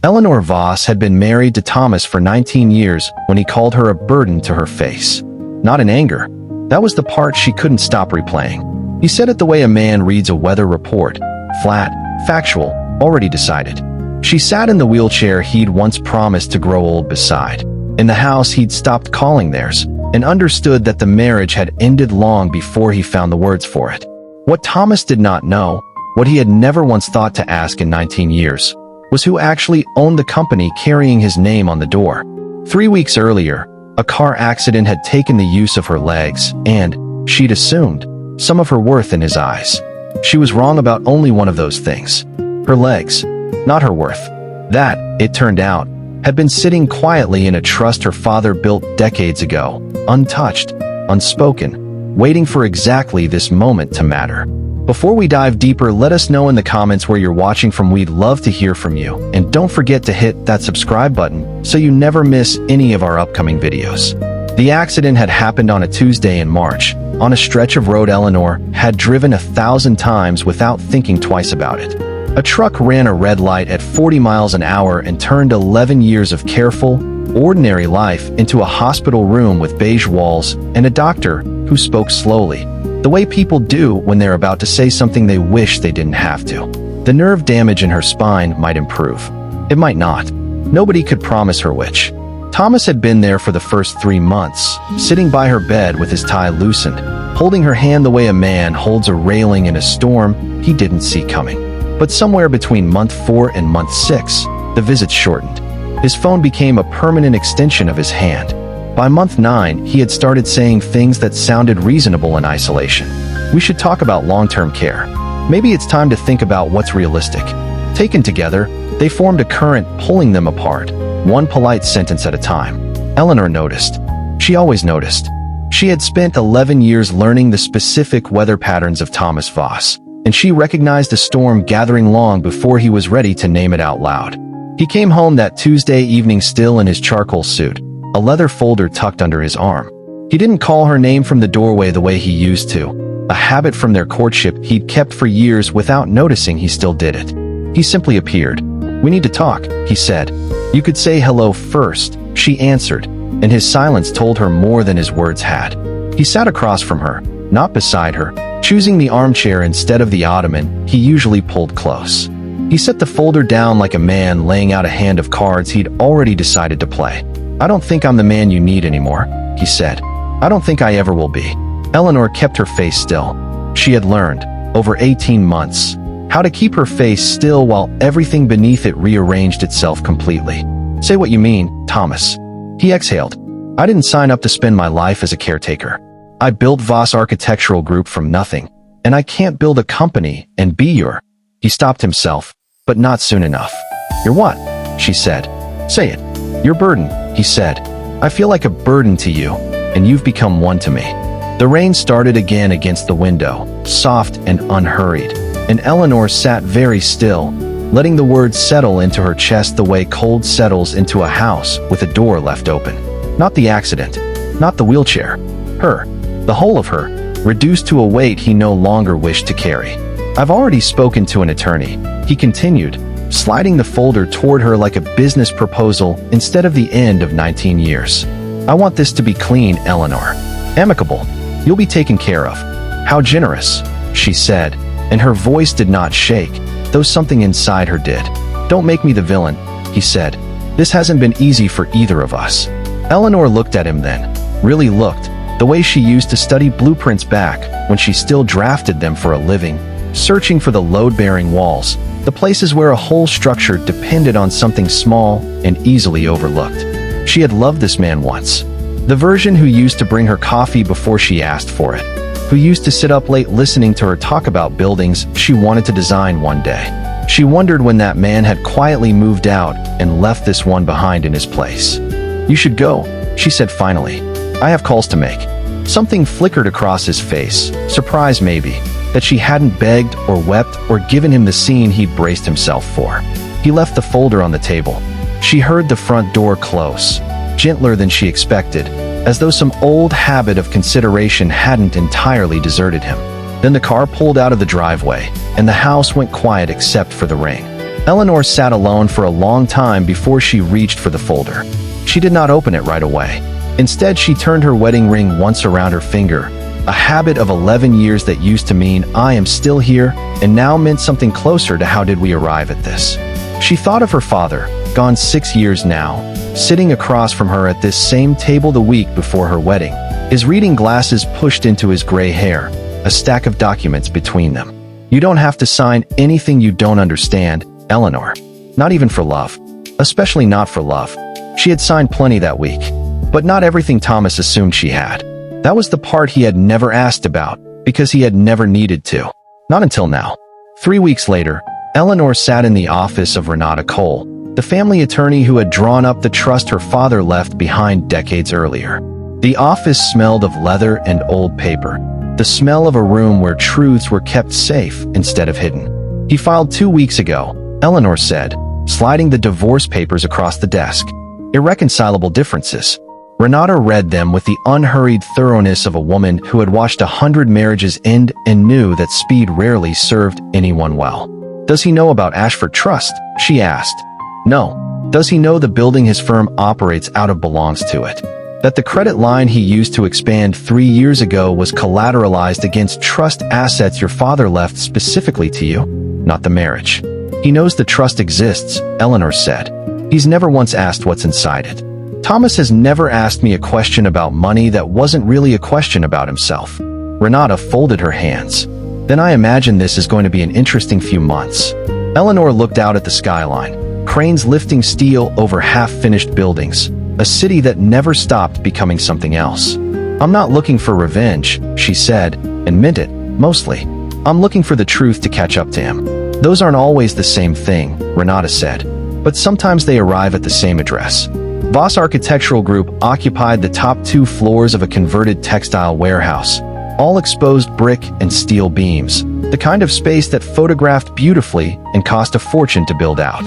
Eleanor Voss had been married to Thomas for 19 years when he called her a burden to her face. Not in anger. That was the part she couldn't stop replaying. He said it the way a man reads a weather report. Flat, factual, already decided. She sat in the wheelchair he'd once promised to grow old beside. In the house he'd stopped calling theirs, and understood that the marriage had ended long before he found the words for it. What Thomas did not know, what he had never once thought to ask in 19 years, was who actually owned the company carrying his name on the door. 3 weeks earlier, a car accident had taken the use of her legs, and, she'd assumed, some of her worth in his eyes. She was wrong about only one of those things. Her legs, not her worth. That, it turned out, had been sitting quietly in a trust her father built decades ago, untouched, unspoken, waiting for exactly this moment to matter. Before we dive deeper, let us know in the comments where you're watching from. We'd love to hear from you, and don't forget to hit that subscribe button so you never miss any of our upcoming videos. The accident had happened on a Tuesday in March, on a stretch of road Eleanor had driven 1,000 times without thinking twice about it. A truck ran a red light at 40 miles an hour and turned 11 years of careful, ordinary life into a hospital room with beige walls and a doctor who spoke slowly, the way people do when they're about to say something they wish they didn't have to. The nerve damage in her spine might improve. It might not. Nobody could promise her which. Thomas had been there for the first 3 months, sitting by her bed with his tie loosened, holding her hand the way a man holds a railing in a storm he didn't see coming. But somewhere between month 4 and month 6, the visits shortened. His phone became a permanent extension of his hand. By month 9, he had started saying things that sounded reasonable in isolation. We should talk about long-term care. Maybe it's time to think about what's realistic. Taken together, they formed a current pulling them apart, one polite sentence at a time. Eleanor noticed. She always noticed. She had spent 11 years learning the specific weather patterns of Thomas Voss, and she recognized a storm gathering long before he was ready to name it out loud. He came home that Tuesday evening still in his charcoal suit, a leather folder tucked under his arm. He didn't call her name from the doorway the way he used to, a habit from their courtship he'd kept for years without noticing he still did it. He simply appeared. "We need to talk," he said. "You could say hello first," she answered, and his silence told her more than his words had. He sat across from her, not beside her, choosing the armchair instead of the ottoman he usually pulled close. He set the folder down like a man laying out a hand of cards he'd already decided to play. "I don't think I'm the man you need anymore," he said. "I don't think I ever will be." Eleanor kept her face still. She had learned, over 18 months, how to keep her face still while everything beneath it rearranged itself completely. "Say what you mean, Thomas." He exhaled. "I didn't sign up to spend my life as a caretaker. I built Voss Architectural Group from nothing, and I can't build a company and be your—" He stopped himself, but not soon enough. "You're what?" she said. "Say it." "Your burden," he said. "I feel like a burden to you, and you've become one to me." The rain started again against the window, soft and unhurried, and Eleanor sat very still, letting the words settle into her chest the way cold settles into a house with a door left open. Not the accident, not the wheelchair. Her, the whole of her, reduced to a weight he no longer wished to carry. "I've already spoken to an attorney," he continued, sliding the folder toward her like a business proposal instead of the end of 19 years. "I want this to be clean, Eleanor. Amicable. You'll be taken care of." "How generous," she said, and her voice did not shake, though something inside her did. "Don't make me the villain," he said. "This hasn't been easy for either of us." Eleanor looked at him then, really looked, the way she used to study blueprints back when she still drafted them for a living, searching for the load-bearing walls, the places where a whole structure depended on something small and easily overlooked. She had loved this man once. The version who used to bring her coffee before she asked for it, who used to sit up late listening to her talk about buildings she wanted to design one day. She wondered when that man had quietly moved out and left this one behind in his place. "You should go," she said finally. "I have calls to make." Something flickered across his face, surprise maybe, that she hadn't begged or wept or given him the scene he'd braced himself for. He left the folder on the table. She heard the front door close, gentler than she expected, as though some old habit of consideration hadn't entirely deserted him. Then the car pulled out of the driveway, and the house went quiet except for the ring. Eleanor sat alone for a long time before she reached for the folder. She did not open it right away. Instead, she turned her wedding ring once around her finger, a habit of 11 years that used to mean "I am still here," and now meant something closer to "how did we arrive at this?" She thought of her father, gone 6 years now, sitting across from her at this same table the week before her wedding, his reading glasses pushed into his gray hair, a stack of documents between them. "You don't have to sign anything you don't understand, Eleanor. Not even for love. Especially not for love." She had signed plenty that week. But not everything Thomas assumed she had. That was the part he had never asked about, because he had never needed to. Not until now. 3 weeks later, Eleanor sat in the office of Renata Cole, the family attorney who had drawn up the trust her father left behind decades earlier. The office smelled of leather and old paper, the smell of a room where truths were kept safe instead of hidden. "He filed 2 weeks ago," Eleanor said, sliding the divorce papers across the desk. "Irreconcilable differences." Renata read them with the unhurried thoroughness of a woman who had watched 100 marriages end and knew that speed rarely served anyone well. "Does he know about Ashford Trust?" she asked. "No." "Does he know the building his firm operates out of belongs to it? That the credit line he used to expand 3 years ago was collateralized against trust assets your father left specifically to you? Not the marriage." "He knows the trust exists," Eleanor said. "He's never once asked what's inside it. Thomas has never asked me a question about money that wasn't really a question about himself." Renata folded her hands. "Then I imagine this is going to be an interesting few months." Eleanor looked out at the skyline, cranes lifting steel over half-finished buildings, a city that never stopped becoming something else. "I'm not looking for revenge," she said, and meant it, mostly. "I'm looking for the truth to catch up to him." "Those aren't always the same thing," Renata said, "but sometimes they arrive at the same address." Voss Architectural Group occupied the top 2 floors of a converted textile warehouse, all exposed brick and steel beams, the kind of space that photographed beautifully and cost a fortune to build out.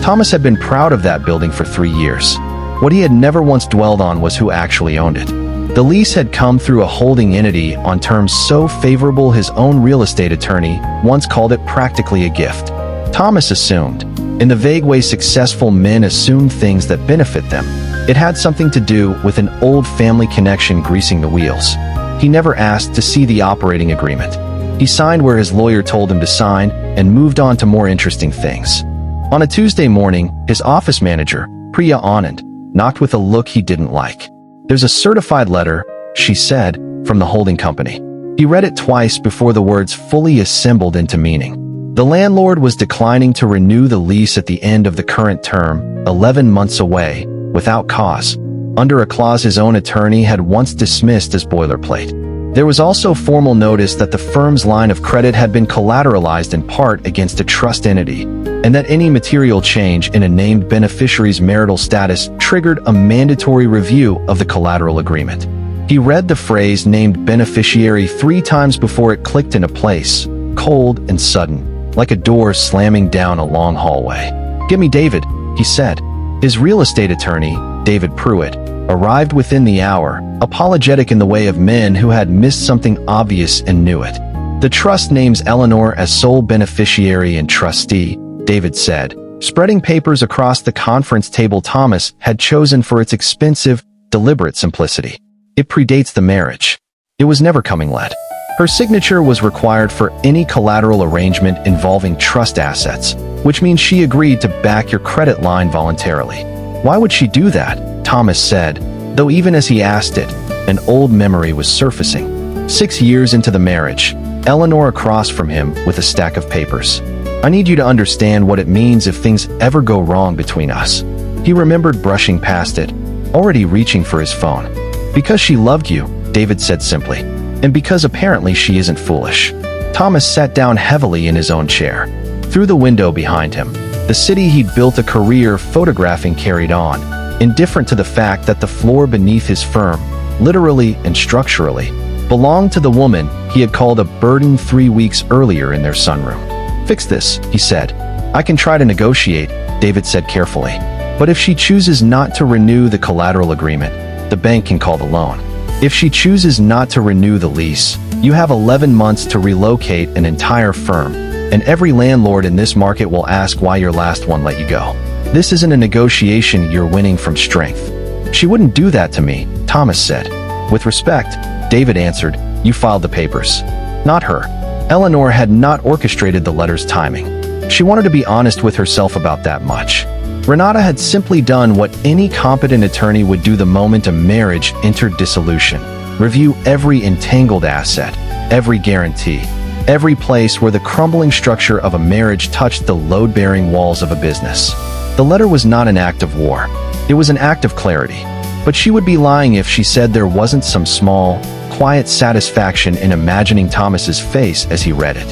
Thomas had been proud of that building for 3 years. What he had never once dwelled on was who actually owned it. The lease had come through a holding entity on terms so favorable his own real estate attorney once called it practically a gift. Thomas assumed, in the vague way successful men assume things that benefit them, it had something to do with an old family connection greasing the wheels. He never asked to see the operating agreement. He signed where his lawyer told him to sign and moved on to more interesting things. On a Tuesday morning, his office manager, Priya Anand, knocked with a look he didn't like. "There's a certified letter," she said, "from the holding company." He read it twice before the words fully assembled into meaning. The landlord was declining to renew the lease at the end of the current term, 11 months away, without cause, under a clause his own attorney had once dismissed as boilerplate. There was also formal notice that the firm's line of credit had been collateralized in part against a trust entity, and that any material change in a named beneficiary's marital status triggered a mandatory review of the collateral agreement. He read the phrase "named beneficiary" 3 times before it clicked into place, cold and sudden, like a door slamming down a long hallway. "Get me David," he said. His real estate attorney, David Pruitt, arrived within the hour, apologetic in the way of men who had missed something obvious and knew it. "The trust names Eleanor as sole beneficiary and trustee," David said, spreading papers across the conference table Thomas had chosen for its expensive, deliberate simplicity. "It predates the marriage. It was never coming let. Her signature was required for any collateral arrangement involving trust assets, which means she agreed to back your credit line voluntarily." "Why would she do that?" Thomas said, though even as he asked it, an old memory was surfacing. 6 years into the marriage, Eleanor across from him with a stack of papers. "I need you to understand what it means if things ever go wrong between us." He remembered brushing past it, already reaching for his phone. "Because she loved you," David said simply. "And because apparently she isn't foolish." Thomas sat down heavily in his own chair. Through the window behind him, the city he'd built a career photographing carried on, indifferent to the fact that the floor beneath his firm, literally and structurally, belonged to the woman he had called a burden 3 weeks earlier in their sunroom. "Fix this," he said. "I can try to negotiate," David said carefully. "But if she chooses not to renew the collateral agreement, the bank can call the loan. If she chooses not to renew the lease, you have 11 months to relocate an entire firm, and every landlord in this market will ask why your last one let you go. This isn't a negotiation, you're winning from strength." "She wouldn't do that to me," Thomas said. "With respect," David answered, "you filed the papers." Not her. Eleanor had not orchestrated the letter's timing. She wanted to be honest with herself about that much. Renata had simply done what any competent attorney would do the moment a marriage entered dissolution. Review every entangled asset, every guarantee, every place where the crumbling structure of a marriage touched the load-bearing walls of a business. The letter was not an act of war. It was an act of clarity. But she would be lying if she said there wasn't some small, quiet satisfaction in imagining Thomas's face as he read it.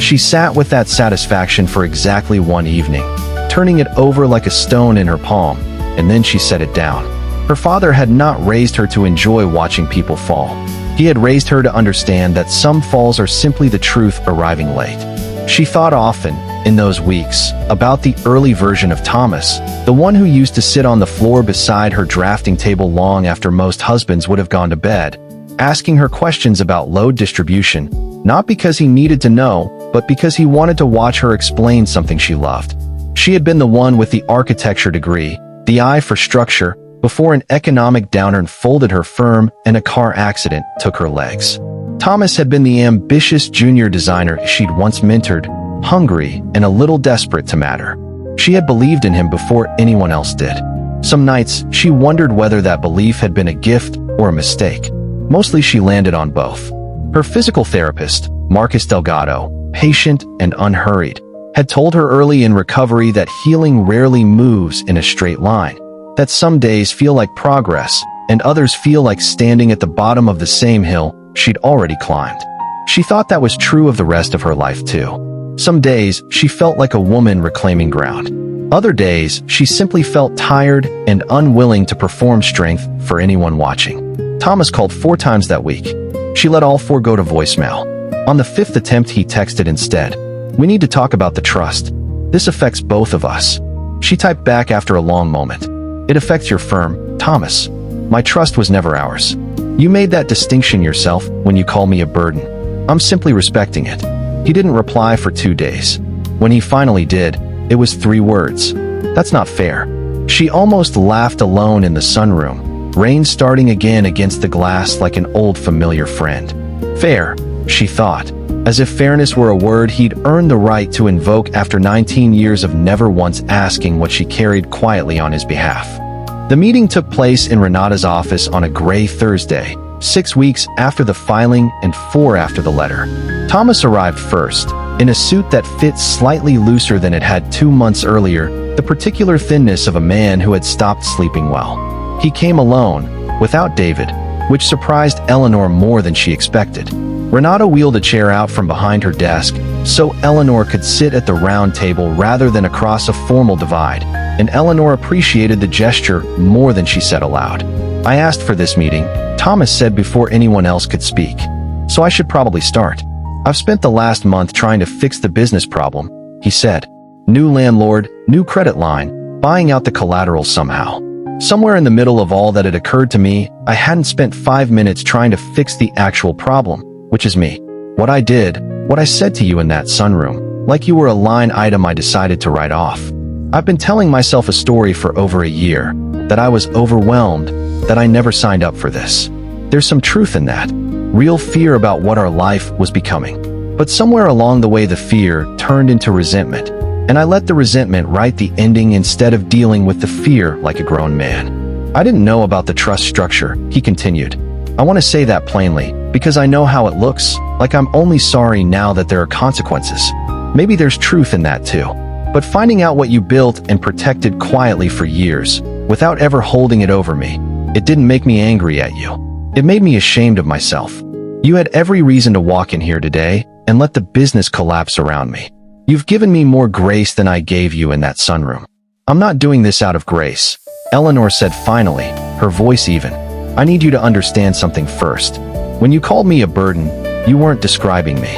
She sat with that satisfaction for exactly one evening, turning it over like a stone in her palm, and then she set it down. Her father had not raised her to enjoy watching people fall. He had raised her to understand that some falls are simply the truth arriving late. She thought often, in those weeks, about the early version of Thomas, the one who used to sit on the floor beside her drafting table long after most husbands would have gone to bed, asking her questions about load distribution, not because he needed to know, but because he wanted to watch her explain something she loved. She had been the one with the architecture degree, the eye for structure, before an economic downturn folded her firm and a car accident took her legs. Thomas had been the ambitious junior designer she'd once mentored, hungry and a little desperate to matter. She had believed in him before anyone else did. Some nights, she wondered whether that belief had been a gift or a mistake. Mostly she landed on both. Her physical therapist, Marcus Delgado, patient and unhurried, had told her early in recovery that healing rarely moves in a straight line, that some days feel like progress and others feel like standing at the bottom of the same hill she'd already climbed. She thought that was true of the rest of her life too. Some days, she felt like a woman reclaiming ground. Other days, she simply felt tired and unwilling to perform strength for anyone watching. Thomas called 4 times that week. She let all 4 go to voicemail. On the 5th attempt, he texted instead, "We need to talk about the trust. This affects both of us." She typed back after a long moment, "It affects your firm, Thomas. My trust was never ours. You made that distinction yourself when you call me a burden. I'm simply respecting it." He didn't reply for 2 days. When he finally did, it was 3 words. "That's not fair." She almost laughed alone in the sunroom, rain starting again against the glass like an old familiar friend. Fair, she thought, as if fairness were a word he'd earned the right to invoke after 19 years of never once asking what she carried quietly on his behalf. The meeting took place in Renata's office on a gray Thursday, 6 weeks after the filing and 4 after the letter. Thomas arrived first, in a suit that fit slightly looser than it had 2 months earlier, the particular thinness of a man who had stopped sleeping well. He came alone, without David, which surprised Eleanor more than she expected. Renata wheeled a chair out from behind her desk, so Eleanor could sit at the round table rather than across a formal divide, and Eleanor appreciated the gesture more than she said aloud. "I asked for this meeting," Thomas said before anyone else could speak, "so I should probably start. I've spent the last month trying to fix the business problem," he said. "New landlord, new credit line, buying out the collateral somehow. Somewhere in the middle of all that, it occurred to me I hadn't spent 5 minutes trying to fix the actual problem, which is me. What I did, what I said to you in that sunroom, like you were a line item I decided to write off. I've been telling myself a story for over a year, that I was overwhelmed, that I never signed up for this. There's some truth in that. Real fear about what our life was becoming. But somewhere along the way the fear turned into resentment, and I let the resentment write the ending instead of dealing with the fear like a grown man. I didn't know about the trust structure," he continued. "I want to say that plainly, because I know how it looks, like I'm only sorry now that there are consequences. Maybe there's truth in that too. But finding out what you built and protected quietly for years, without ever holding it over me, it didn't make me angry at you. It made me ashamed of myself. You had every reason to walk in here today and let the business collapse around me. You've given me more grace than I gave you in that sunroom. I'm not doing this out of grace," Eleanor said finally, her voice even. "I need you to understand something first. When you called me a burden, you weren't describing me.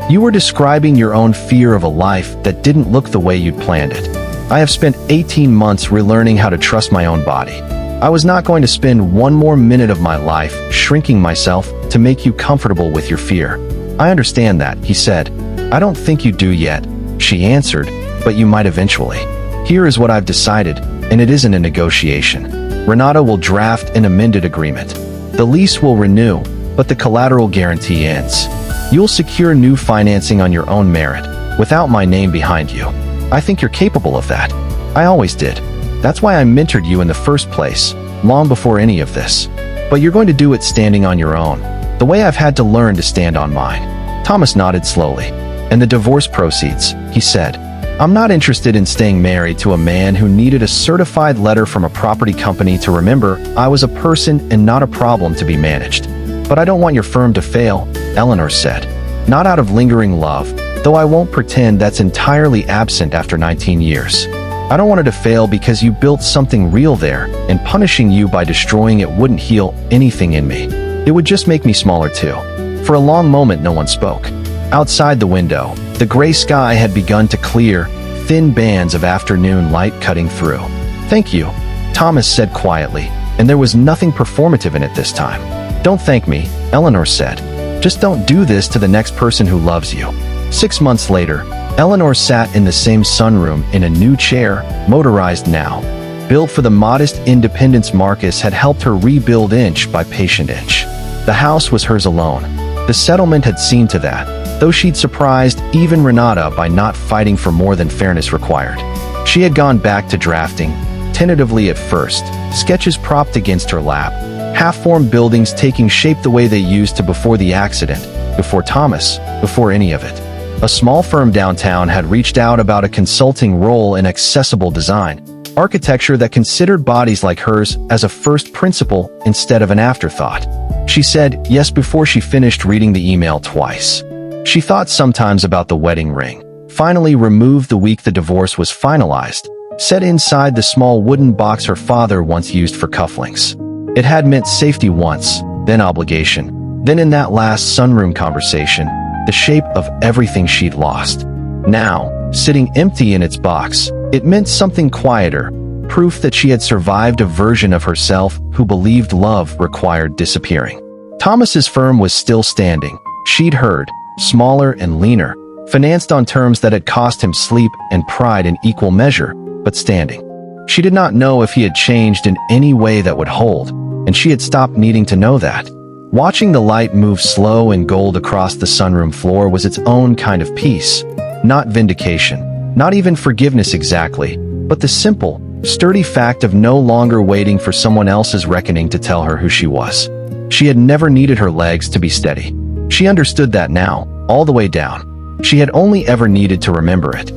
You were describing your own fear of a life that didn't look the way you'd planned it. I have spent 18 months relearning how to trust my own body. I was not going to spend one more minute of my life shrinking myself to make you comfortable with your fear. I understand that," he said, I don't think you do yet, she answered, but you might eventually. Here is what I've decided, and it isn't a negotiation. Renata will draft an amended agreement. The lease will renew, but the collateral guarantee ends. You'll secure new financing on your own merit, without my name behind you. I think you're capable of that. I always did. That's why I mentored you in the first place, long before any of this. But you're going to do it standing on your own, the way I've had to learn to stand on mine. Thomas nodded slowly. And the divorce proceeds, he said. I'm not interested in staying married to a man who needed a certified letter from a property company to remember I was a person and not a problem to be managed. But I don't want your firm to fail, Eleanor said. Not out of lingering love, though I won't pretend that's entirely absent after 19 years. I don't want it to fail because you built something real there, and punishing you by destroying it wouldn't heal anything in me. It would just make me smaller too. For a long moment no one spoke. Outside the window, the gray sky had begun to clear, thin bands of afternoon light cutting through. Thank you, Thomas said quietly, and there was nothing performative in it this time. Don't thank me, Eleanor said. Just don't do this to the next person who loves you. 6 months later, Eleanor sat in the same sunroom in a new chair, motorized now. Built for the modest independence Marcus had helped her rebuild inch by patient inch. The house was hers alone. The settlement had seen to that, though she'd surprised even Renata by not fighting for more than fairness required. She had gone back to drafting, tentatively at first, sketches propped against her lap, half-formed buildings taking shape the way they used to before the accident, before Thomas, before any of it. A small firm downtown had reached out about a consulting role in accessible design, architecture that considered bodies like hers as a first principle instead of an afterthought. She said yes before she finished reading the email twice. She thought sometimes about the wedding ring, finally removed the week the divorce was finalized, set inside the small wooden box her father once used for cufflinks. It had meant safety once, then obligation, then in that last sunroom conversation, the shape of everything she'd lost. Now, sitting empty in its box, it meant something quieter, proof that she had survived a version of herself who believed love required disappearing. Thomas's firm was still standing, she'd heard, smaller and leaner, financed on terms that had cost him sleep and pride in equal measure, but standing. She did not know if he had changed in any way that would hold, and she had stopped needing to know that. Watching the light move slow and gold across the sunroom floor was its own kind of peace, not vindication, not even forgiveness exactly, but the simple, sturdy fact of no longer waiting for someone else's reckoning to tell her who she was. She had never needed her legs to be steady. She understood that now, all the way down. She had only ever needed to remember it.